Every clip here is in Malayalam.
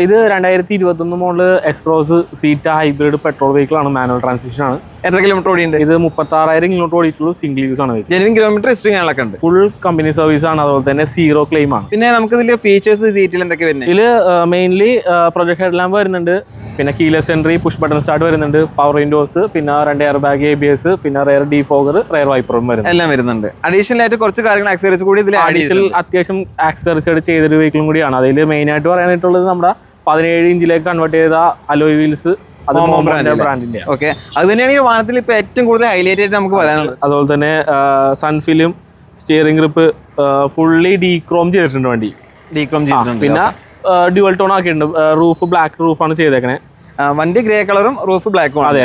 ഇത് 2021 model X-Cross സീറ്റ hybrid petrol vehicle ആണ്, മാനുവൽ ട്രാൻസ്മിഷൻ ആണ്. എത്ര കിലോമീറ്റർ ഓടിയുണ്ട്? ഇത് 36,000 കിലോമീറ്റർ ഓടിയിട്ടുള്ളൂ. സിംഗിൾ യൂസ് ആണ്. ജെനുവിൻ കിലോമീറ്റർ ഹിസ്റ്ററി കാര്യങ്ങളൊക്കെ ഉണ്ട്. ഫുൾ കമ്പനി സർവീസ് ആണ്, അതുപോലെ തന്നെ സീറോ ക്ലെയിം ആണ്. പിന്നെ നമുക്ക് ഇതിൽ ഫീച്ചേഴ്സ് സീറ്റിൽ എന്തൊക്കെ വരുന്നത്? ഇതിൽ മെയിൻലി പ്രൊജക്ട് ഹെഡ് ലാമ്പ് വരുന്നുണ്ട്, പിന്നെ keyless entry, push button start വരുന്നുണ്ട്, പവർ വിൻഡോസ്, പിന്നെ 2 എയർ ബാഗ്, ABS, പിന്നെ റെയർ ഡീഫോഗർ, റെയർ വൈപ്പറും എല്ലാം വരുന്നുണ്ട്. അഡീഷണൽ ആയിട്ട് കുറച്ച് കാര്യങ്ങൾ ആക്സസറീസ് കൂടി ഇതിൽ അഡീഷണൽ അത്യാവശ്യം ആക്സസറീസ് ആയിട്ട് ചെയ്തൊരു വെഹിക്കിളും കൂടിയാണ്. അതിൽ മെയിൻ ആയിട്ട് പറയാനായിട്ടുള്ളത് നമ്മുടെ 17 ഇഞ്ചിലേക്ക് കൺവേർട്ട് ചെയ്ത അലോയ് വീൽസ്, അത് ബ്രാൻഡിന്റെ. ഓക്കെ, അത് തന്നെയാണ് ഈ വാഹനത്തിൽ ഇപ്പൊ ഏറ്റവും കൂടുതൽ ഹൈലൈറ്റ് ആയിട്ട് നമുക്ക് പറയാനുള്ളത്. അതുപോലെ തന്നെ സൺഫിലും സ്റ്റിയറിംഗ് ഗ്രിപ്പ് ഫുള്ളി ഡീക്രോം ചെയ്തിട്ടുണ്ട് വണ്ടി. ഡീക്രോം ചെയ്തിട്ടുണ്ട്. പിന്നെ ഡ്യുവൽ ടോൺ ആക്കിയിട്ടുണ്ട്. റൂഫ് ബ്ലാക്ക് റൂഫാണ് ചെയ്തേക്കണേ. വണ്ടി ഗ്രേ കളറും റൂഫ് ബ്ലാക്കും. അതെ,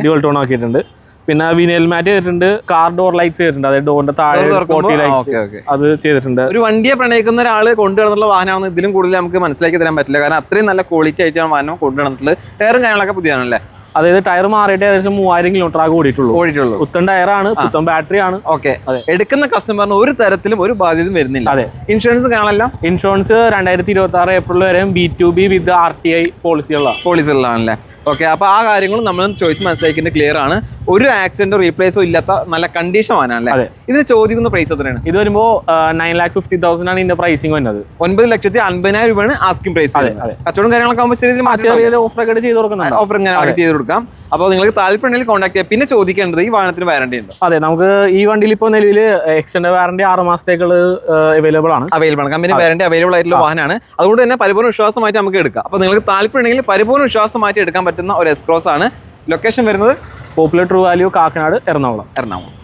ഡ്യുവൽ ടോൺ ആക്കിയിട്ടുണ്ട്. പിന്നെ വിനൽ മാറ്റ് ചെയ്തിട്ടുണ്ട്. കാർ ഡോർ ലൈറ്റ്സ് ചെയ്തിട്ടുണ്ട്. അതായത് ഡോറിന്റെ താഴെ സ്പോട്ടി ലൈറ്റ്സ് അത് ചെയ്തിട്ടുണ്ട്. ഒരു വണ്ടിയെ പ്രണയിക്കുന്ന ഒരാൾ കൊണ്ടുവന്നുള്ള വാഹനമാണ്. ഇതിലും കൂടുതൽ നമുക്ക് മനസ്സിലാക്കി തരാൻ പറ്റില്ല, കാരണം അത്രയും നല്ല ക്വാളിറ്റി ആയിട്ടാണ് വാഹനം കൊണ്ടുവന്നിട്ടുള്ളത്. ടയറും കാര്യങ്ങളൊക്കെ പുതിയതാണല്ലേ? അതായത് ടയർ മാറിയിട്ട് ഏകദേശം 3000 കിലോമീറ്റർ ആകെ ഓടിയിട്ടുള്ളൂ. പുത്തൻ ടയറാണ്, പുത്തൻ ബാറ്ററി ആണ്. ഓക്കെ, എടുക്കുന്ന കസ്റ്റമറിന് ഒരു തരത്തിലും ഒരു ബാധ്യതയും വരുന്നില്ല. അതെ, ഇൻഷുറൻസ് കാണാനല്ലോ. ഇൻഷുറൻസ് 2026 ഏപ്രിൽ വരെ B2B വിത്ത് RTI പോളിസികളാണല്ലേ? ഓക്കെ, അപ്പോൾ ആ കാര്യങ്ങളും നമ്മൾ ചോദിച്ച് മനസ്സിലാക്കിയിട്ട് ക്ലിയർ ആണ്. ഒരു ആക്സിഡന്റ് റീപ്ലേസോ ഇല്ലാത്ത നല്ല കണ്ടീഷൻ വാഹനമല്ലേ? ഇതിന് ചോദിക്കുന്ന പ്രൈസ് എത്രയാണ്? ഇത് വരുമ്പോൾ 9,50,000 ആണ് ഇതിന്റെ പ്രൈസിംഗ് വരുന്നത്. 9,50,000 രൂപയാണ് ആസ്കിംഗ് പ്രൈസ്. കച്ചവടം കാര്യങ്ങളൊക്കെ ആകുമ്പോൾ ചെറിയ ഓഫർ ഒക്കെ ചെയ്ത് കൊടുക്കുന്നുണ്ട്. ഓഫർ ഇങ്ങനെ ചെയ്ത് കൊടുക്കാം. അപ്പോൾ നിങ്ങൾക്ക് താല്പര്യമുണ്ടെങ്കിൽ കോൺടാക്ട് ചെയ്യാം. പിന്നെ ചോദിക്കേണ്ടത്, ഈ വാഹനത്തിന് വാറണ്ടി ഉണ്ടോ? അതെ, നമുക്ക് ഈ വണ്ടിയിൽ ഇപ്പോൾ നിലവിൽ എക്സ്റ്റൻഡ് വാറണ്ടി 6 മാസത്തേക്കുള്ള അവൈലബിൾ ആണ്. കമ്പനി വാറണ്ടി അവൈലബിൾ ആയിട്ടുള്ള വാഹനമാണ്. അതുകൊണ്ട് തന്നെ പരിപൂർണ്ണ വിശ്വാസമായിട്ട് നമുക്ക് എടുക്കാം. അപ്പോൾ നിങ്ങൾക്ക് താല്പര്യമുണ്ടെങ്കിൽ പരിപൂർണ്ണ വിശ്വാസമായിട്ട് എടുക്കാൻ പറ്റുന്ന ഒരു എക്സ്ക്രോസ് ആണ്. ലൊക്കേഷൻ വരുന്നത് popular true value, Kakkanad, Ernakulam.